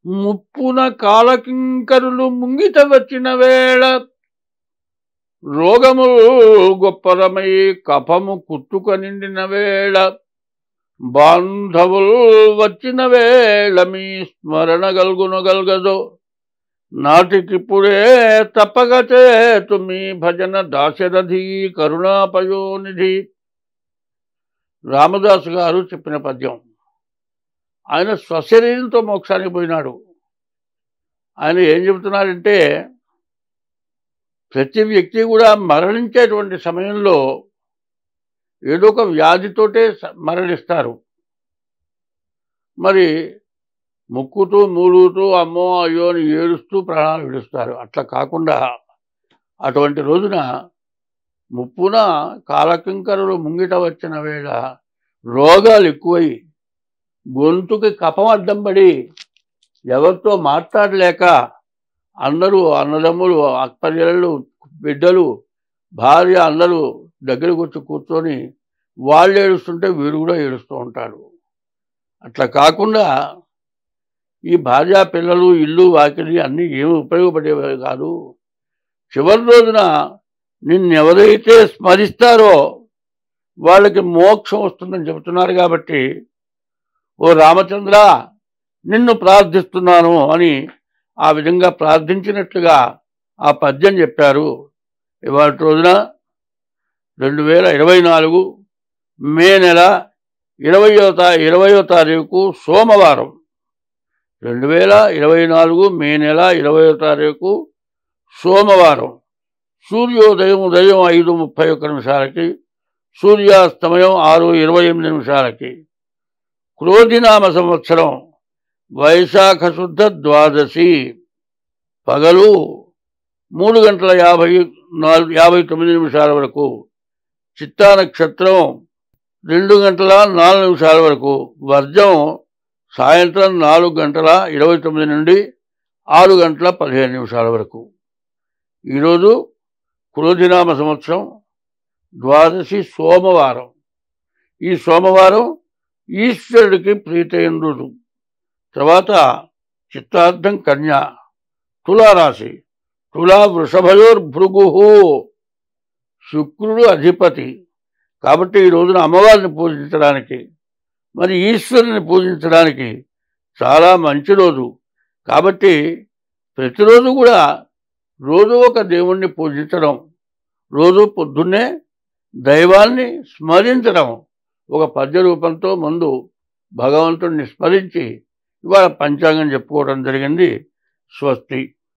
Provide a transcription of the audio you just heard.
ముప్పున కాలకింకరులు ముంగిట వచ్చిన వేళ రోగములు గొప్పరమై కఫము కుట్టుక నిండిన వేళ బాంధవులు వచ్చిన వేళ మీ స్మరణ గల్గునగల్గదో నాటికిప్పుడే తప్పక చేతు మీ భజన దాశరథి కరుణాపయోనిధి. రామదాసు గారు చెప్పిన పద్యం. ఆయన స్వశరీరంతో మోక్షానికి పోయినాడు. ఆయన ఏం చెబుతున్నారంటే, ప్రతి వ్యక్తి కూడా మరణించేటువంటి సమయంలో ఏదో ఒక వ్యాధితోటే మరణిస్తారు. మరి ముక్కుతూ మూలుగుతూ అమ్మో అయ్యో అని ఏడుస్తూ ప్రాణాలు విడుస్తారు. అట్లా కాకుండా అటువంటి రోజున ముప్పున కాలకింకరులు ముంగిట వచ్చిన వేళ రోగాలు ఎక్కువై గొంతుకి కఫం అడ్డం పడి ఎవరితో మాట్లాడలేక అందరూ అన్నదమ్ములు అక్కచెల్లెళ్ళు బిడ్డలు భార్య అందరూ దగ్గరకు వచ్చి కూర్చొని వాళ్ళు ఏడుస్తుంటే వీడు కూడా ఏడుస్తూ ఉంటాడు. అట్లా కాకుండా ఈ భార్య పిల్లలు ఇల్లు వాకిలి అన్నీ ఏమి ఉపయోగపడేవి కాదు. చివరి రోజున నిన్నెవరైతే స్మరిస్తారో వాళ్ళకి మోక్షం వస్తుందని చెబుతున్నారు. కాబట్టి ఓ రామచంద్ర నిన్ను ప్రార్థిస్తున్నాను అని ఆ విధంగా ప్రార్థించినట్లుగా ఆ పద్యం చెప్పారు. ఇవాళ రోజున 2024 మే నెల 20వ తారీఖు సోమవారం. 2024 మే నెల 20వ తారీఖు సోమవారం. సూర్యోదయం ఉదయం 5:31 సూర్యాస్తమయం 6:28. క్రోధినామ సంవత్సరం వైశాఖ శుద్ధ ద్వాదశి. పగలు 3:59 వరకు. చిత్తా నక్షత్రం 2:04 వరకు. వర్జం సాయంత్రం 4:29 నుండి 6:15 వరకు. ఈరోజు క్రోధినామ సంవత్సరం ద్వాదశి సోమవారం. ఈ సోమవారం ఈశ్వరుడికి ప్రీతైన రోజు. తర్వాత చిత్తార్థం కన్యా, తులారాశి. తులా వృషభయోర్భృగు. శుక్రుడు అధిపతి. కాబట్టి ఈ రోజున అమ్మవారిని పూజించడానికి, మరి ఈశ్వరుని పూజించడానికి చాలా మంచి రోజు. కాబట్టి ప్రతిరోజు కూడా రోజు ఒక దేవుణ్ణి పూజించడం, రోజు పొద్దున్నే దైవాన్ని స్మరించడం, ఒక పద్య రూపంతో ముందు భగవంతుడిని స్మరించి ఇవాళ పంచాంగం చెప్పుకోవడం జరిగింది. స్వస్తి.